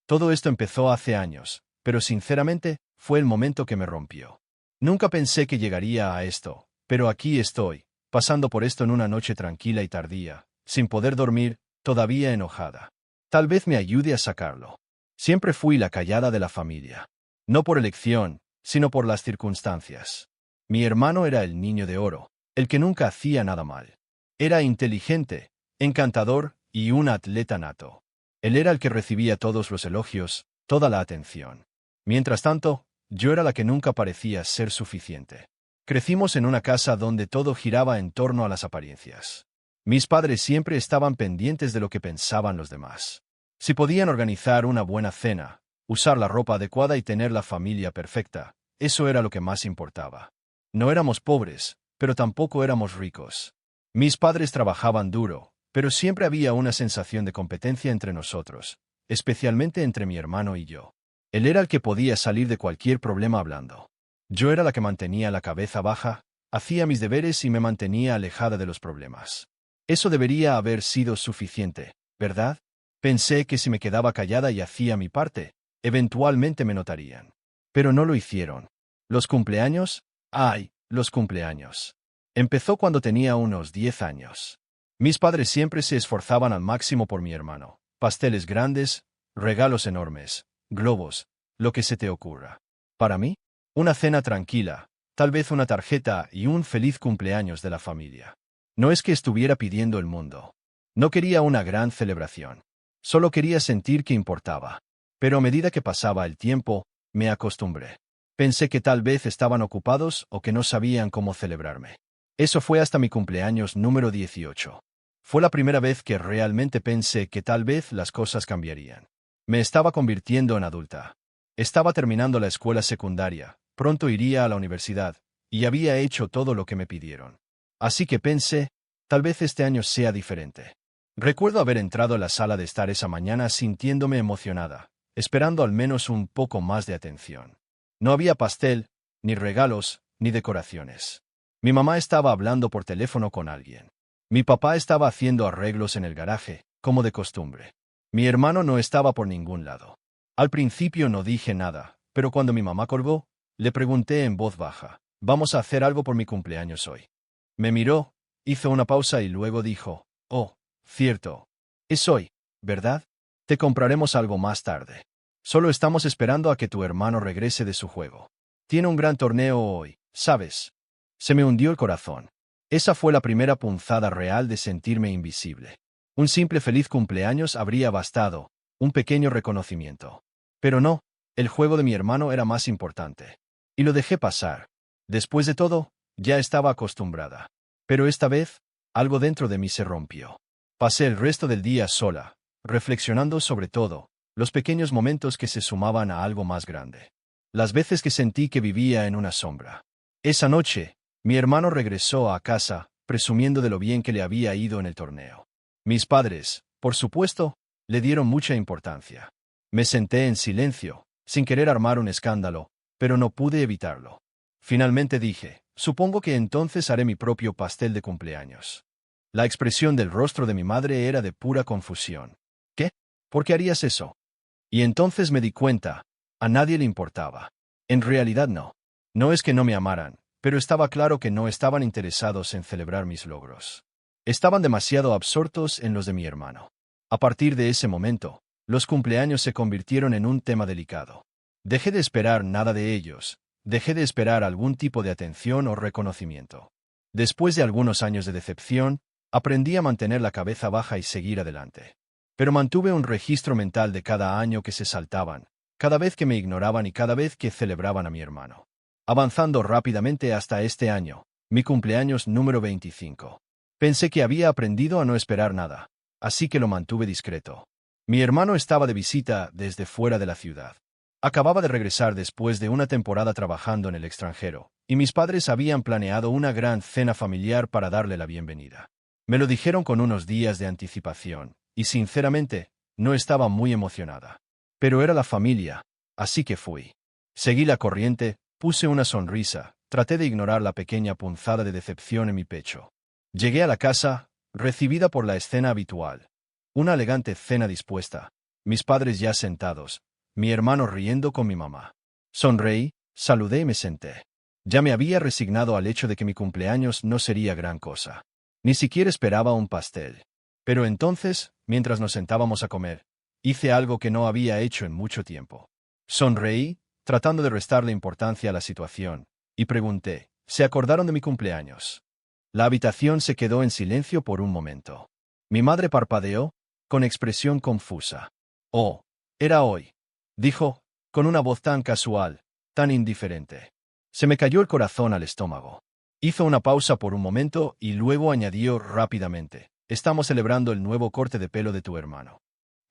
Todo esto empezó hace años, pero sinceramente, fue el momento que me rompió. Nunca pensé que llegaría a esto, pero aquí estoy, pasando por esto en una noche tranquila y tardía, sin poder dormir, todavía enojada. Tal vez me ayude a sacarlo. Siempre fui la callada de la familia. No por elección, sino por las circunstancias. Mi hermano era el niño de oro, el que nunca hacía nada mal. Era inteligente, encantador y un atleta nato. Él era el que recibía todos los elogios, toda la atención. Mientras tanto, yo era la que nunca parecía ser suficiente. Crecimos en una casa donde todo giraba en torno a las apariencias. Mis padres siempre estaban pendientes de lo que pensaban los demás. Si podían organizar una buena cena, usar la ropa adecuada y tener la familia perfecta, eso era lo que más importaba. No éramos pobres, pero tampoco éramos ricos. Mis padres trabajaban duro, pero siempre había una sensación de competencia entre nosotros, especialmente entre mi hermano y yo. Él era el que podía salir de cualquier problema hablando. Yo era la que mantenía la cabeza baja, hacía mis deberes y me mantenía alejada de los problemas. Eso debería haber sido suficiente, ¿verdad? Pensé que si me quedaba callada y hacía mi parte, eventualmente me notarían. Pero no lo hicieron. ¿Los cumpleaños? ¡Ay, los cumpleaños! Empezó cuando tenía unos 10 años. Mis padres siempre se esforzaban al máximo por mi hermano. Pasteles grandes, regalos enormes, globos, lo que se te ocurra. Para mí, una cena tranquila, tal vez una tarjeta y un feliz cumpleaños de la familia. No es que estuviera pidiendo el mundo. No quería una gran celebración. Solo quería sentir que importaba. Pero a medida que pasaba el tiempo, me acostumbré. Pensé que tal vez estaban ocupados o que no sabían cómo celebrarme. Eso fue hasta mi cumpleaños número 18. Fue la primera vez que realmente pensé que tal vez las cosas cambiarían. Me estaba convirtiendo en adulta. Estaba terminando la escuela secundaria, pronto iría a la universidad, y había hecho todo lo que me pidieron. Así que pensé, tal vez este año sea diferente. Recuerdo haber entrado a la sala de estar esa mañana sintiéndome emocionada, esperando al menos un poco más de atención. No había pastel, ni regalos, ni decoraciones. Mi mamá estaba hablando por teléfono con alguien. Mi papá estaba haciendo arreglos en el garaje, como de costumbre. Mi hermano no estaba por ningún lado. Al principio no dije nada, pero cuando mi mamá colgó, le pregunté en voz baja, «¿Vamos a hacer algo por mi cumpleaños hoy?» Me miró, hizo una pausa y luego dijo, «Oh, cierto. Es hoy, ¿verdad? Te compraremos algo más tarde. Solo estamos esperando a que tu hermano regrese de su juego. Tiene un gran torneo hoy, ¿sabes?» Se me hundió el corazón. Esa fue la primera punzada real de sentirme invisible. Un simple feliz cumpleaños habría bastado, un pequeño reconocimiento. Pero no, el juego de mi hermano era más importante. Y lo dejé pasar. Después de todo, ya estaba acostumbrada. Pero esta vez, algo dentro de mí se rompió. Pasé el resto del día sola, reflexionando sobre todo, los pequeños momentos que se sumaban a algo más grande. Las veces que sentí que vivía en una sombra. Esa noche, mi hermano regresó a casa, presumiendo de lo bien que le había ido en el torneo. Mis padres, por supuesto, le dieron mucha importancia. Me senté en silencio, sin querer armar un escándalo, pero no pude evitarlo. Finalmente dije, supongo que entonces haré mi propio pastel de cumpleaños. La expresión del rostro de mi madre era de pura confusión. ¿Qué? ¿Por qué harías eso? Y entonces me di cuenta, a nadie le importaba. En realidad no. No es que no me amaran, pero estaba claro que no estaban interesados en celebrar mis logros. Estaban demasiado absortos en los de mi hermano. A partir de ese momento, los cumpleaños se convirtieron en un tema delicado. Dejé de esperar nada de ellos, dejé de esperar algún tipo de atención o reconocimiento. Después de algunos años de decepción, aprendí a mantener la cabeza baja y seguir adelante. Pero mantuve un registro mental de cada año que se saltaban, cada vez que me ignoraban y cada vez que celebraban a mi hermano. Avanzando rápidamente hasta este año, mi cumpleaños número 25. Pensé que había aprendido a no esperar nada, así que lo mantuve discreto. Mi hermano estaba de visita desde fuera de la ciudad. Acababa de regresar después de una temporada trabajando en el extranjero, y mis padres habían planeado una gran cena familiar para darle la bienvenida. Me lo dijeron con unos días de anticipación, y sinceramente, no estaba muy emocionada. Pero era la familia, así que fui. Seguí la corriente, puse una sonrisa, traté de ignorar la pequeña punzada de decepción en mi pecho. Llegué a la casa, recibida por la escena habitual. Una elegante cena dispuesta, mis padres ya sentados, mi hermano riendo con mi mamá. Sonreí, saludé y me senté. Ya me había resignado al hecho de que mi cumpleaños no sería gran cosa. Ni siquiera esperaba un pastel. Pero entonces, mientras nos sentábamos a comer, hice algo que no había hecho en mucho tiempo. Sonreí, tratando de restarle importancia a la situación, y pregunté, ¿se acordaron de mi cumpleaños? La habitación se quedó en silencio por un momento. Mi madre parpadeó, con expresión confusa. Oh, era hoy, dijo, con una voz tan casual, tan indiferente. Se me cayó el corazón al estómago. Hizo una pausa por un momento y luego añadió rápidamente, estamos celebrando el nuevo corte de pelo de tu hermano.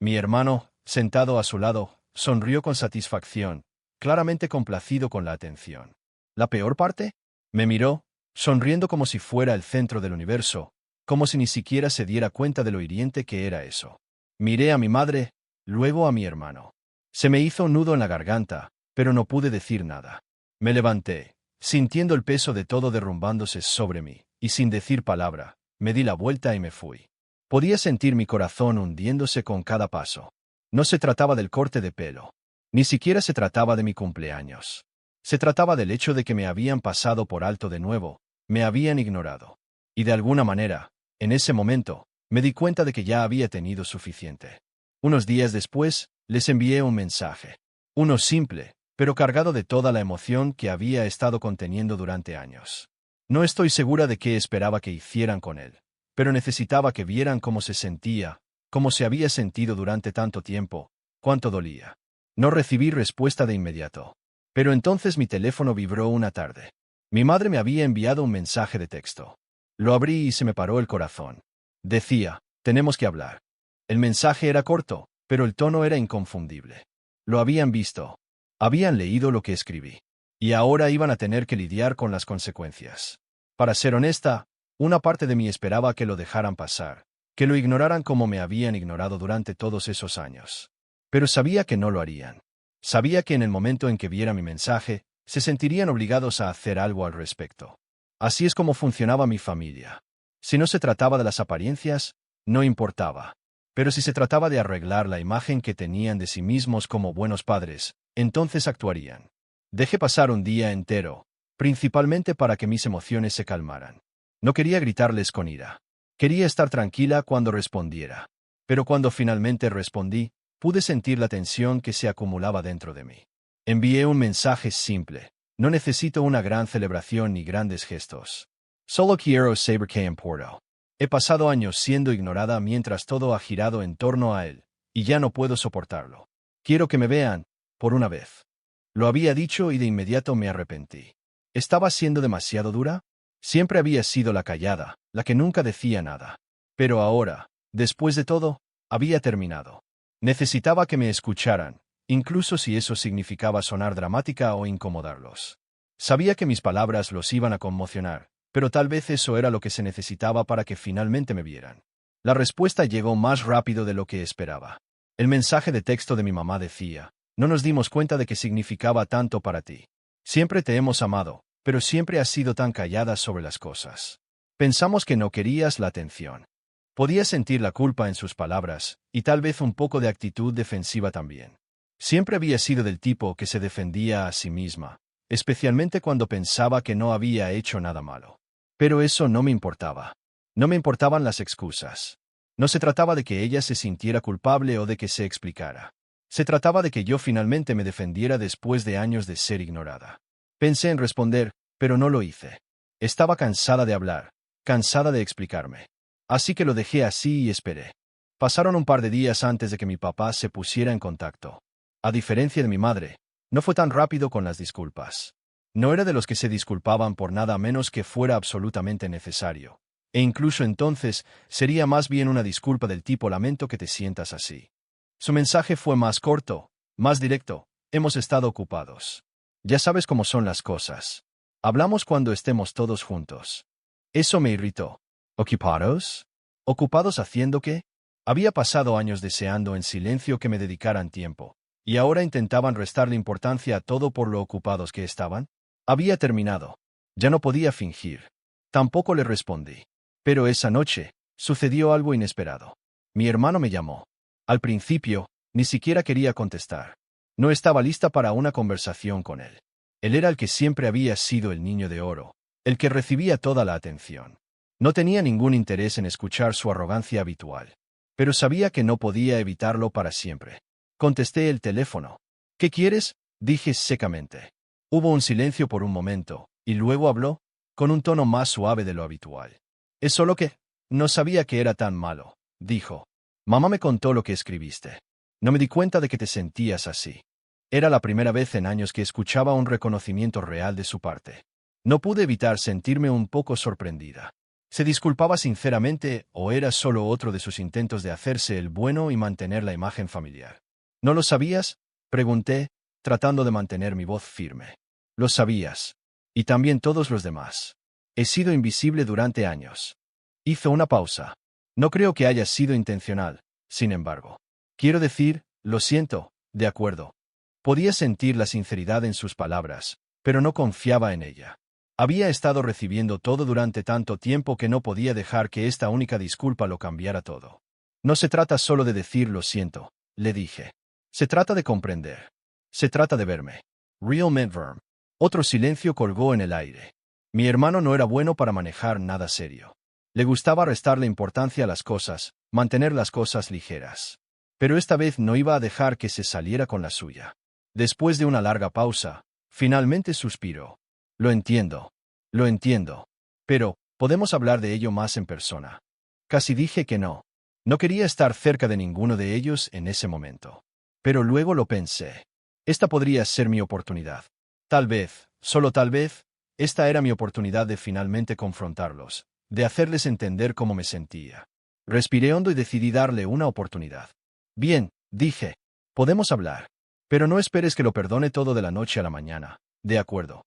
Mi hermano, sentado a su lado, sonrió con satisfacción, claramente complacido con la atención. ¿La peor parte? Me miró, sonriendo como si fuera el centro del universo, como si ni siquiera se diera cuenta de lo hiriente que era eso. Miré a mi madre, luego a mi hermano. Se me hizo un nudo en la garganta, pero no pude decir nada. Me levanté, sintiendo el peso de todo derrumbándose sobre mí, y sin decir palabra, me di la vuelta y me fui. Podía sentir mi corazón hundiéndose con cada paso. No se trataba del corte de pelo. Ni siquiera se trataba de mi cumpleaños. Se trataba del hecho de que me habían pasado por alto de nuevo, me habían ignorado. Y de alguna manera, en ese momento, me di cuenta de que ya había tenido suficiente. Unos días después, les envié un mensaje. Uno simple, pero cargado de toda la emoción que había estado conteniendo durante años. No estoy segura de qué esperaba que hicieran con él, pero necesitaba que vieran cómo se sentía, cómo se había sentido durante tanto tiempo, cuánto dolía. No recibí respuesta de inmediato. Pero entonces mi teléfono vibró una tarde. Mi madre me había enviado un mensaje de texto. Lo abrí y se me paró el corazón. Decía, tenemos que hablar. El mensaje era corto, pero el tono era inconfundible. Lo habían visto. Habían leído lo que escribí. Y ahora iban a tener que lidiar con las consecuencias. Para ser honesta, una parte de mí esperaba que lo dejaran pasar, que lo ignoraran como me habían ignorado durante todos esos años. Pero sabía que no lo harían. Sabía que en el momento en que viera mi mensaje, se sentirían obligados a hacer algo al respecto. Así es como funcionaba mi familia. Si no se trataba de las apariencias, no importaba. Pero si se trataba de arreglar la imagen que tenían de sí mismos como buenos padres, entonces actuarían. Dejé pasar un día entero, principalmente para que mis emociones se calmaran. No quería gritarles con ira. Quería estar tranquila cuando respondiera. Pero cuando finalmente respondí, pude sentir la tensión que se acumulaba dentro de mí. Envié un mensaje simple. No necesito una gran celebración ni grandes gestos. Solo quiero saber qué importa. He pasado años siendo ignorada mientras todo ha girado en torno a él, y ya no puedo soportarlo. Quiero que me vean, por una vez. Lo había dicho y de inmediato me arrepentí. ¿Estaba siendo demasiado dura? Siempre había sido la callada, la que nunca decía nada. Pero ahora, después de todo, había terminado. Necesitaba que me escucharan, incluso si eso significaba sonar dramática o incomodarlos. Sabía que mis palabras los iban a conmocionar, pero tal vez eso era lo que se necesitaba para que finalmente me vieran. La respuesta llegó más rápido de lo que esperaba. El mensaje de texto de mi mamá decía, no nos dimos cuenta de que significaba tanto para ti. Siempre te hemos amado, pero siempre has sido tan callada sobre las cosas. Pensamos que no querías la atención. Podía sentir la culpa en sus palabras, y tal vez un poco de actitud defensiva también. Siempre había sido del tipo que se defendía a sí misma, especialmente cuando pensaba que no había hecho nada malo. Pero eso no me importaba. No me importaban las excusas. No se trataba de que ella se sintiera culpable o de que se explicara. Se trataba de que yo finalmente me defendiera después de años de ser ignorada. Pensé en responder, pero no lo hice. Estaba cansada de hablar, cansada de explicarme. Así que lo dejé así y esperé. Pasaron un par de días antes de que mi papá se pusiera en contacto. A diferencia de mi madre, no fue tan rápido con las disculpas. No era de los que se disculpaban por nada a menos que fuera absolutamente necesario. E incluso entonces, sería más bien una disculpa del tipo lamento que te sientas así. Su mensaje fue más corto, más directo, hemos estado ocupados. Ya sabes cómo son las cosas. Hablamos cuando estemos todos juntos. Eso me irritó. ¿Ocupados? ¿Ocupados haciendo qué? Había pasado años deseando en silencio que me dedicaran tiempo, y ahora intentaban restarle importancia a todo por lo ocupados que estaban. Había terminado. Ya no podía fingir. Tampoco le respondí. Pero esa noche, sucedió algo inesperado. Mi hermano me llamó. Al principio, Ni siquiera quería contestar. No estaba lista para una conversación con él. Él era el que siempre había sido el niño de oro, el que recibía toda la atención. No tenía ningún interés en escuchar su arrogancia habitual. Pero sabía que no podía evitarlo para siempre. Contesté el teléfono. ¿Qué quieres?, dije secamente. Hubo un silencio por un momento, y luego habló, con un tono más suave de lo habitual. Es solo que no sabía que era tan malo, dijo. Mamá me contó lo que escribiste. No me di cuenta de que te sentías así. Era la primera vez en años que escuchaba un reconocimiento real de su parte. No pude evitar sentirme un poco sorprendida. ¿Se disculpaba sinceramente o era solo otro de sus intentos de hacerse el bueno y mantener la imagen familiar? ¿No lo sabías?, pregunté, tratando de mantener mi voz firme. Lo sabías. Y también todos los demás. He sido invisible durante años. Hizo una pausa. No creo que haya sido intencional, sin embargo. Quiero decir, lo siento, de acuerdo. Podía sentir la sinceridad en sus palabras, pero no confiaba en ella. Había estado recibiendo todo durante tanto tiempo que no podía dejar que esta única disculpa lo cambiara todo. No se trata solo de decir lo siento, le dije. Se trata de comprender. Se trata de verme. Realmente verme. Otro silencio colgó en el aire. Mi hermano no era bueno para manejar nada serio. Le gustaba restarle importancia a las cosas, mantener las cosas ligeras. Pero esta vez no iba a dejar que se saliera con la suya. Después de una larga pausa, finalmente suspiró. Lo entiendo. Lo entiendo. Pero, ¿podemos hablar de ello más en persona? Casi dije que no. No quería estar cerca de ninguno de ellos en ese momento. Pero luego lo pensé. Esta podría ser mi oportunidad. Tal vez, solo tal vez, esta era mi oportunidad de finalmente confrontarlos, de hacerles entender cómo me sentía. Respiré hondo y decidí darle una oportunidad. Bien, dije. Podemos hablar. Pero no esperes que lo perdone todo de la noche a la mañana. De acuerdo.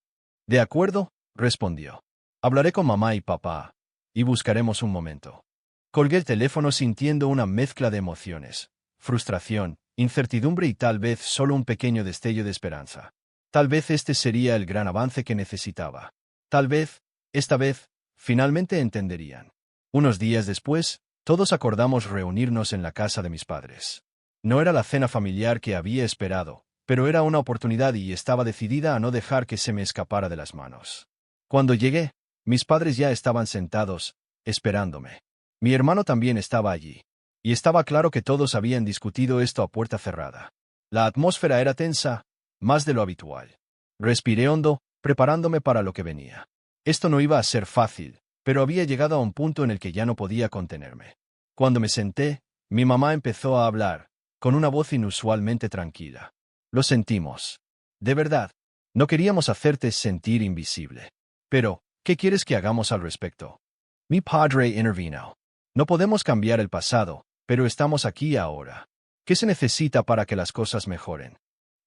De acuerdo, respondió. Hablaré con mamá y papá. Y buscaremos un momento. Colgué el teléfono sintiendo una mezcla de emociones. Frustración, incertidumbre y tal vez solo un pequeño destello de esperanza. Tal vez este sería el gran avance que necesitaba. Tal vez, esta vez, finalmente entenderían. Unos días después, todos acordamos reunirnos en la casa de mis padres. No era la cena familiar que había esperado, pero era una oportunidad y estaba decidida a no dejar que se me escapara de las manos. Cuando llegué, mis padres ya estaban sentados, esperándome. Mi hermano también estaba allí. Y estaba claro que todos habían discutido esto a puerta cerrada. La atmósfera era tensa, más de lo habitual. Respiré hondo, preparándome para lo que venía. Esto no iba a ser fácil, pero había llegado a un punto en el que ya no podía contenerme. Cuando me senté, mi mamá empezó a hablar, con una voz inusualmente tranquila. Lo sentimos. De verdad. No queríamos hacerte sentir invisible. Pero, ¿qué quieres que hagamos al respecto? Mi padre intervino. No podemos cambiar el pasado, pero estamos aquí ahora. ¿Qué se necesita para que las cosas mejoren?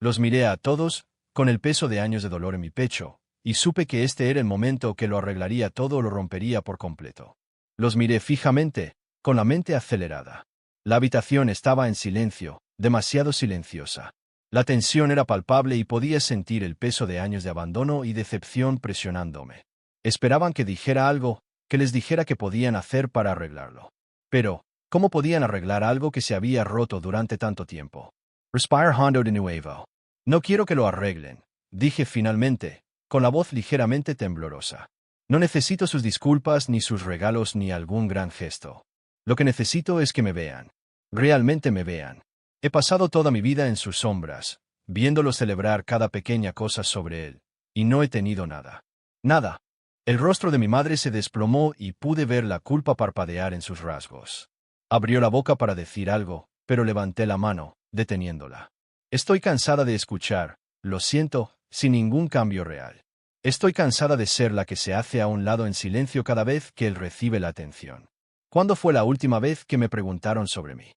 Los miré a todos, con el peso de años de dolor en mi pecho, y supe que este era el momento que lo arreglaría todo o lo rompería por completo. Los miré fijamente, con la mente acelerada. La habitación estaba en silencio, demasiado silenciosa. La tensión era palpable y podía sentir el peso de años de abandono y decepción presionándome. Esperaban que dijera algo, que les dijera qué podían hacer para arreglarlo. Pero, ¿cómo podían arreglar algo que se había roto durante tanto tiempo? Respire hondo de nuevo. No quiero que lo arreglen, dije finalmente, con la voz ligeramente temblorosa. No necesito sus disculpas ni sus regalos ni algún gran gesto. Lo que necesito es que me vean. Realmente me vean. He pasado toda mi vida en sus sombras, viéndolo celebrar cada pequeña cosa sobre él, y no he tenido nada. Nada. El rostro de mi madre se desplomó y pude ver la culpa parpadear en sus rasgos. Abrió la boca para decir algo, pero levanté la mano, deteniéndola. Estoy cansada de escuchar, lo siento, sin ningún cambio real. Estoy cansada de ser la que se hace a un lado en silencio cada vez que él recibe la atención. ¿Cuándo fue la última vez que me preguntaron sobre mí?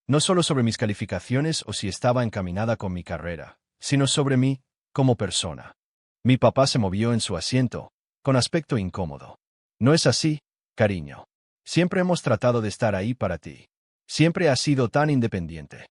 No solo sobre mis calificaciones o si estaba encaminada con mi carrera, sino sobre mí, como persona. Mi papá se movió en su asiento, con aspecto incómodo. No es así, cariño. Siempre hemos tratado de estar ahí para ti. Siempre has sido tan independiente.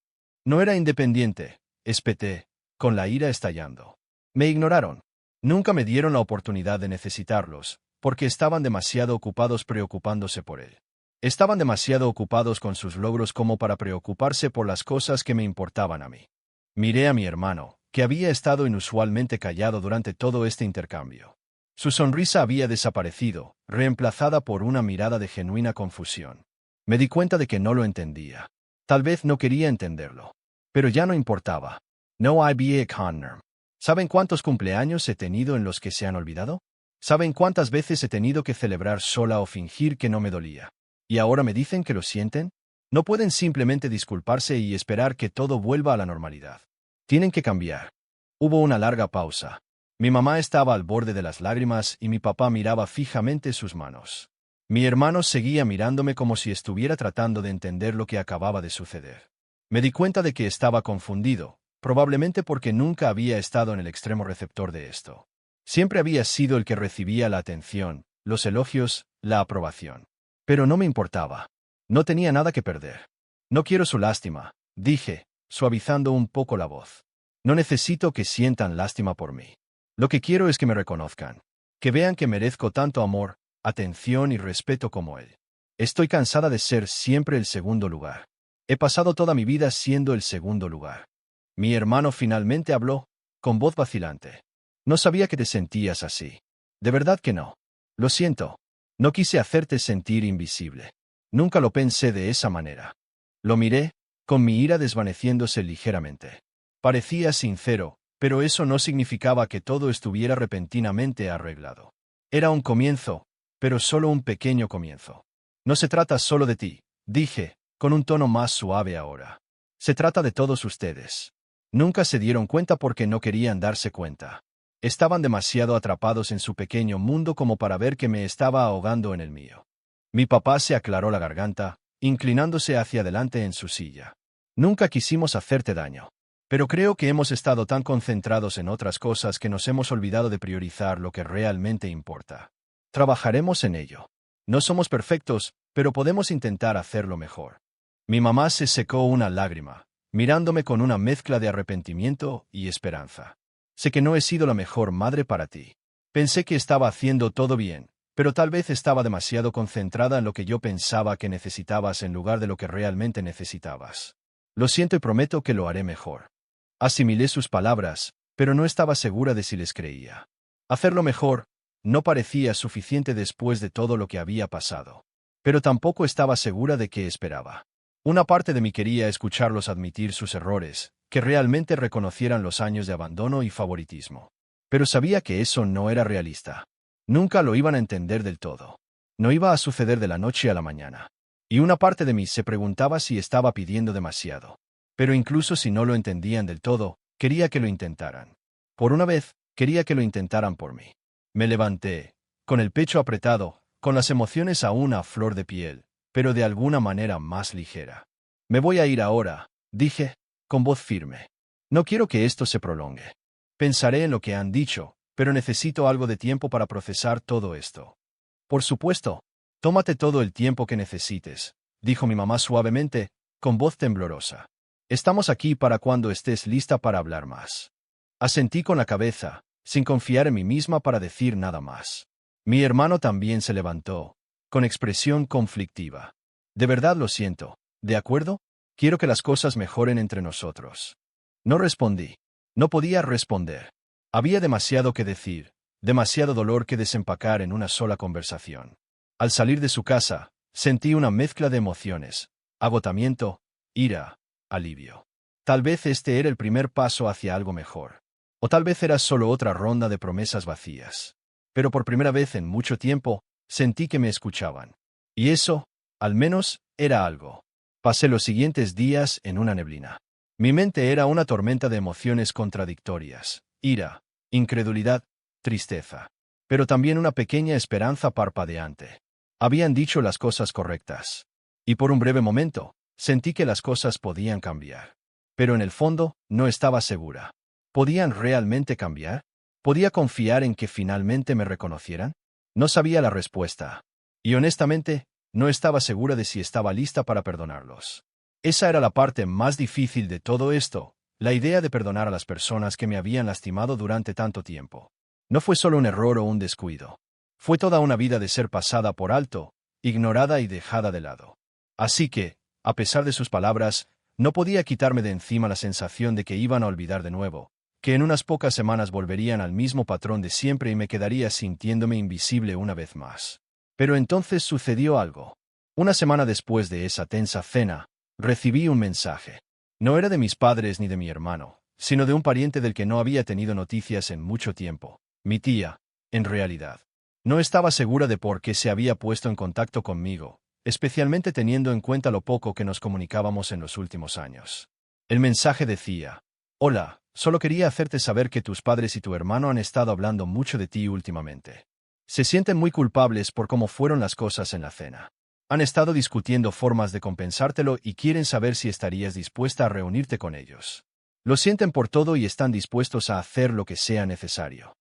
No era independiente, espeté, con la ira estallando. Me ignoraron. Nunca me dieron la oportunidad de necesitarlos, porque estaban demasiado ocupados preocupándose por él. Estaban demasiado ocupados con sus logros como para preocuparse por las cosas que me importaban a mí. Miré a mi hermano, que había estado inusualmente callado durante todo este intercambio. Su sonrisa había desaparecido, reemplazada por una mirada de genuina confusión. Me di cuenta de que no lo entendía. Tal vez no quería entenderlo. Pero ya no importaba. No había Connor. ¿Saben cuántos cumpleaños he tenido en los que se han olvidado? ¿Saben cuántas veces he tenido que celebrar sola o fingir que no me dolía? ¿Y ahora me dicen que lo sienten? No pueden simplemente disculparse y esperar que todo vuelva a la normalidad. Tienen que cambiar. Hubo una larga pausa. Mi mamá estaba al borde de las lágrimas y mi papá miraba fijamente sus manos. Mi hermano seguía mirándome como si estuviera tratando de entender lo que acababa de suceder. Me di cuenta de que estaba confundido, probablemente porque nunca había estado en el extremo receptor de esto. Siempre había sido el que recibía la atención, los elogios, la aprobación. Pero no me importaba. No tenía nada que perder. No quiero su lástima, dije, suavizando un poco la voz. No necesito que sientan lástima por mí. Lo que quiero es que me reconozcan. Que vean que merezco tanto amor, atención y respeto como él. Estoy cansada de ser siempre el segundo lugar. He pasado toda mi vida siendo el segundo lugar. Mi hermano finalmente habló, con voz vacilante. No sabía que te sentías así. De verdad que no. Lo siento. No quise hacerte sentir invisible. Nunca lo pensé de esa manera. Lo miré, con mi ira desvaneciéndose ligeramente. Parecía sincero, pero eso no significaba que todo estuviera repentinamente arreglado. Era un comienzo, pero solo un pequeño comienzo. No se trata solo de ti, dije, con un tono más suave ahora. Se trata de todos ustedes. Nunca se dieron cuenta porque no querían darse cuenta. Estaban demasiado atrapados en su pequeño mundo como para ver que me estaba ahogando en el mío. Mi papá se aclaró la garganta, inclinándose hacia adelante en su silla. Nunca quisimos hacerte daño. Pero creo que hemos estado tan concentrados en otras cosas que nos hemos olvidado de priorizar lo que realmente importa. Trabajaremos en ello. No somos perfectos, pero podemos intentar hacerlo mejor. Mi mamá se secó una lágrima, mirándome con una mezcla de arrepentimiento y esperanza. Sé que no he sido la mejor madre para ti. Pensé que estaba haciendo todo bien, pero tal vez estaba demasiado concentrada en lo que yo pensaba que necesitabas en lugar de lo que realmente necesitabas. Lo siento y prometo que lo haré mejor. Asimilé sus palabras, pero no estaba segura de si les creía. Hacerlo mejor no parecía suficiente después de todo lo que había pasado. Pero tampoco estaba segura de qué esperaba. Una parte de mí quería escucharlos admitir sus errores, que realmente reconocieran los años de abandono y favoritismo. Pero sabía que eso no era realista. Nunca lo iban a entender del todo. No iba a suceder de la noche a la mañana. Y una parte de mí se preguntaba si estaba pidiendo demasiado. Pero incluso si no lo entendían del todo, quería que lo intentaran. Por una vez, quería que lo intentaran por mí. Me levanté, con el pecho apretado, con las emociones aún a flor de piel, pero de alguna manera más ligera. Me voy a ir ahora, dije, con voz firme. No quiero que esto se prolongue. Pensaré en lo que han dicho, pero necesito algo de tiempo para procesar todo esto. Por supuesto, tómate todo el tiempo que necesites, dijo mi mamá suavemente, con voz temblorosa. Estamos aquí para cuando estés lista para hablar más. Asentí con la cabeza, sin confiar en mí misma para decir nada más. Mi hermano también se levantó, con expresión conflictiva. De verdad lo siento, ¿de acuerdo? Quiero que las cosas mejoren entre nosotros. No respondí. No podía responder. Había demasiado que decir, demasiado dolor que desempacar en una sola conversación. Al salir de su casa, sentí una mezcla de emociones, agotamiento, ira, alivio. Tal vez este era el primer paso hacia algo mejor. O tal vez era solo otra ronda de promesas vacías. Pero por primera vez en mucho tiempo, sentí que me escuchaban. Y eso, al menos, era algo. Pasé los siguientes días en una neblina. Mi mente era una tormenta de emociones contradictorias, ira, incredulidad, tristeza. Pero también una pequeña esperanza parpadeante. Habían dicho las cosas correctas. Y por un breve momento, sentí que las cosas podían cambiar. Pero en el fondo, no estaba segura. ¿Podían realmente cambiar? ¿Podía confiar en que finalmente me reconocieran? No sabía la respuesta. Y honestamente, no estaba segura de si estaba lista para perdonarlos. Esa era la parte más difícil de todo esto, la idea de perdonar a las personas que me habían lastimado durante tanto tiempo. No fue solo un error o un descuido. Fue toda una vida de ser pasada por alto, ignorada y dejada de lado. Así que, a pesar de sus palabras, no podía quitarme de encima la sensación de que iban a olvidar de nuevo, que en unas pocas semanas volverían al mismo patrón de siempre y me quedaría sintiéndome invisible una vez más. Pero entonces sucedió algo. Una semana después de esa tensa cena, recibí un mensaje. No era de mis padres ni de mi hermano, sino de un pariente del que no había tenido noticias en mucho tiempo. Mi tía, en realidad. No estaba segura de por qué se había puesto en contacto conmigo, especialmente teniendo en cuenta lo poco que nos comunicábamos en los últimos años. El mensaje decía: «Hola, solo quería hacerte saber que tus padres y tu hermano han estado hablando mucho de ti últimamente. Se sienten muy culpables por cómo fueron las cosas en la cena. Han estado discutiendo formas de compensártelo y quieren saber si estarías dispuesta a reunirte con ellos. Lo sienten por todo y están dispuestos a hacer lo que sea necesario».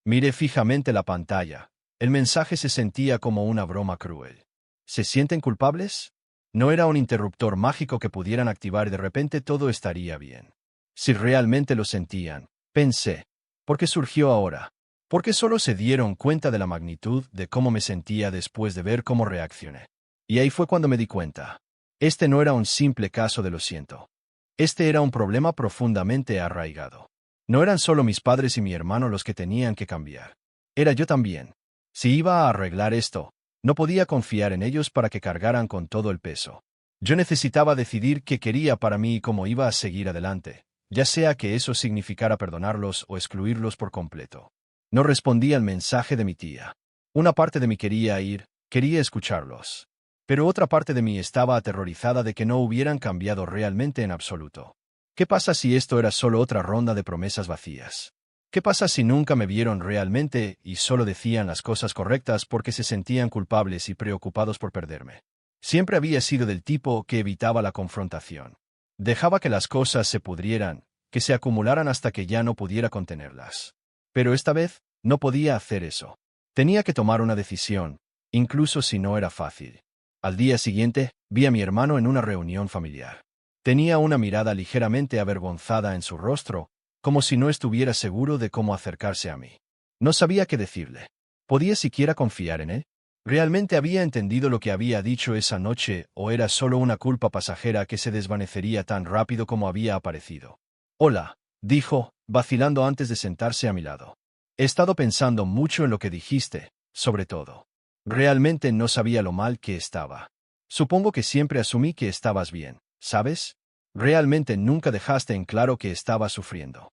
Miré fijamente la pantalla. El mensaje se sentía como una broma cruel. ¿Se sienten culpables? No era un interruptor mágico que pudieran activar y de repente todo estaría bien. Si realmente lo sentían, pensé, ¿por qué surgió ahora? ¿Por qué solo se dieron cuenta de la magnitud de cómo me sentía después de ver cómo reaccioné? Y ahí fue cuando me di cuenta. Este no era un simple caso de lo siento. Este era un problema profundamente arraigado. No eran solo mis padres y mi hermano los que tenían que cambiar. Era yo también. Si iba a arreglar esto, no podía confiar en ellos para que cargaran con todo el peso. Yo necesitaba decidir qué quería para mí y cómo iba a seguir adelante, ya sea que eso significara perdonarlos o excluirlos por completo. No respondí al mensaje de mi tía. Una parte de mí quería ir, quería escucharlos. Pero otra parte de mí estaba aterrorizada de que no hubieran cambiado realmente en absoluto. ¿Qué pasa si esto era solo otra ronda de promesas vacías? ¿Qué pasa si nunca me vieron realmente y solo decían las cosas correctas porque se sentían culpables y preocupados por perderme? Siempre había sido del tipo que evitaba la confrontación. Dejaba que las cosas se pudrieran, que se acumularan hasta que ya no pudiera contenerlas. Pero esta vez, no podía hacer eso. Tenía que tomar una decisión, incluso si no era fácil. Al día siguiente, vi a mi hermano en una reunión familiar. Tenía una mirada ligeramente avergonzada en su rostro, como si no estuviera seguro de cómo acercarse a mí. No sabía qué decirle. ¿Podía siquiera confiar en él? ¿Realmente había entendido lo que había dicho esa noche o era solo una culpa pasajera que se desvanecería tan rápido como había aparecido? «Hola», dijo, vacilando antes de sentarse a mi lado. «He estado pensando mucho en lo que dijiste, sobre todo. Realmente no sabía lo mal que estaba. Supongo que siempre asumí que estabas bien, ¿sabes? Realmente nunca dejaste en claro que estabas sufriendo».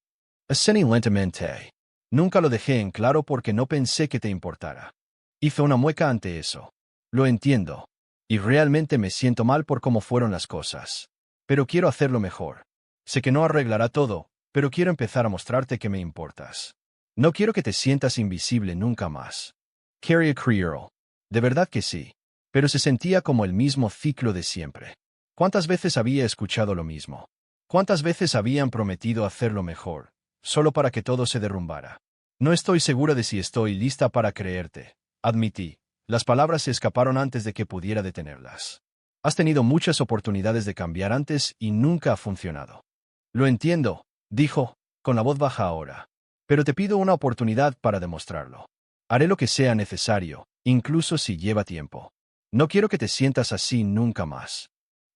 Asentí lentamente. Nunca lo dejé en claro porque no pensé que te importara. Hice una mueca ante eso. Lo entiendo. Y realmente me siento mal por cómo fueron las cosas. Pero quiero hacerlo mejor. Sé que no arreglará todo, pero quiero empezar a mostrarte que me importas. No quiero que te sientas invisible nunca más. Carrie Creole. De verdad que sí. Pero se sentía como el mismo ciclo de siempre. ¿Cuántas veces había escuchado lo mismo? ¿Cuántas veces habían prometido hacerlo mejor, solo para que todo se derrumbara? No estoy segura de si estoy lista para creerte, admití. Las palabras se escaparon antes de que pudiera detenerlas. Has tenido muchas oportunidades de cambiar antes y nunca ha funcionado. Lo entiendo, dijo, con la voz baja ahora. Pero te pido una oportunidad para demostrarlo. Haré lo que sea necesario, incluso si lleva tiempo. No quiero que te sientas así nunca más.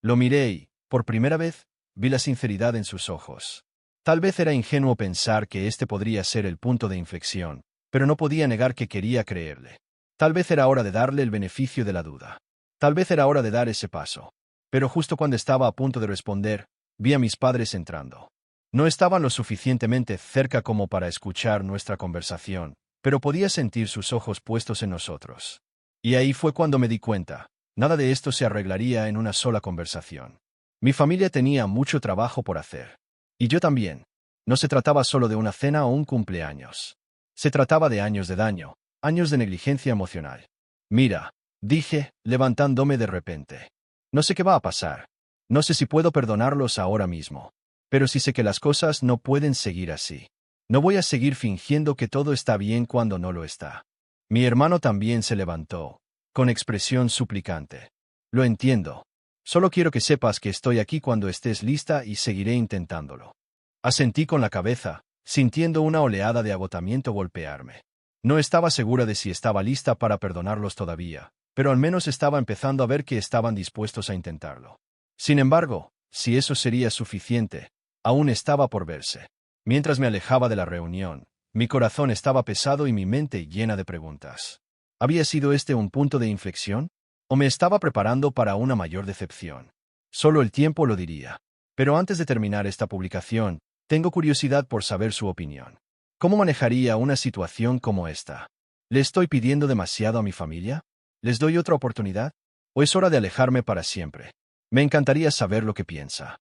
Lo miré y, por primera vez, vi la sinceridad en sus ojos. Tal vez era ingenuo pensar que este podría ser el punto de inflexión, pero no podía negar que quería creerle. Tal vez era hora de darle el beneficio de la duda. Tal vez era hora de dar ese paso. Pero justo cuando estaba a punto de responder, vi a mis padres entrando. No estaban lo suficientemente cerca como para escuchar nuestra conversación, pero podía sentir sus ojos puestos en nosotros. Y ahí fue cuando me di cuenta. Nada de esto se arreglaría en una sola conversación. Mi familia tenía mucho trabajo por hacer. Y yo también. No se trataba solo de una cena o un cumpleaños. Se trataba de años de daño, años de negligencia emocional. Mira, dije, levantándome de repente. No sé qué va a pasar. No sé si puedo perdonarlos ahora mismo. Pero sí sé que las cosas no pueden seguir así. No voy a seguir fingiendo que todo está bien cuando no lo está. Mi hermano también se levantó, con expresión suplicante. Lo entiendo. Solo quiero que sepas que estoy aquí cuando estés lista y seguiré intentándolo. Asentí con la cabeza, sintiendo una oleada de agotamiento golpearme. No estaba segura de si estaba lista para perdonarlos todavía, pero al menos estaba empezando a ver que estaban dispuestos a intentarlo. Sin embargo, si eso sería suficiente, aún estaba por verse. Mientras me alejaba de la reunión, mi corazón estaba pesado y mi mente llena de preguntas. ¿Había sido este un punto de inflexión? ¿O me estaba preparando para una mayor decepción? Solo el tiempo lo diría. Pero antes de terminar esta publicación, tengo curiosidad por saber su opinión. ¿Cómo manejaría una situación como esta? ¿Le estoy pidiendo demasiado a mi familia? ¿Les doy otra oportunidad? ¿O es hora de alejarme para siempre? Me encantaría saber lo que piensa.